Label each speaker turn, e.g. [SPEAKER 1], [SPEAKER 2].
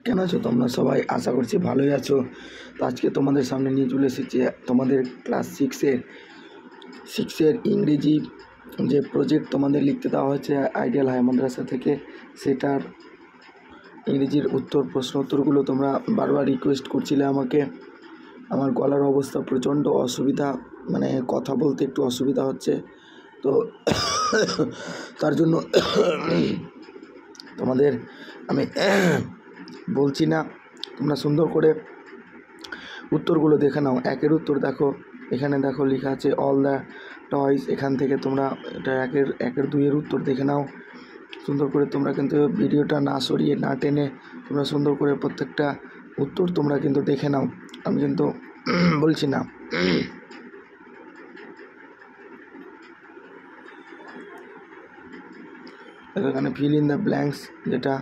[SPEAKER 1] কেমন আছো তোমরা সবাই? আশা করছি ভালোই আছো। তো আজকে তোমাদের সামনে নিয়ে চলে এসেছি তোমাদের ক্লাস সিক্সের ইংরেজি যে প্রজেক্ট তোমাদের লিখতে দেওয়া হয়েছে আইডিয়াল হাই মাদ্রাসা থেকে, সেটার ইংরেজির প্রশ্ন উত্তরগুলো তোমরা বারবার রিকোয়েস্ট করছিলে আমাকে। আমার গলার অবস্থা প্রচণ্ড অসুবিধা, মানে কথা বলতে একটু অসুবিধা হচ্ছে, তো তার জন্য তোমাদের আমি বলছি না। তোমরা সুন্দর করে উত্তরগুলো দেখে নাও। একের উত্তর দেখো, এখানে দেখো লেখা আছে অল দ্য টয়স। এখান থেকে তোমরা এটা একের দুইয়ের উত্তর দেখে নাও সুন্দর করে। তোমরা কিন্তু ভিডিওটা না সরিয়ে না টেনে তোমরা সুন্দর করে প্রত্যেকটা উত্তর তোমরা কিন্তু দেখে নাও, আমি কিন্তু বলছি না। এখানে ফিল ইন দ্য ব্ল্যাঙ্কস যেটা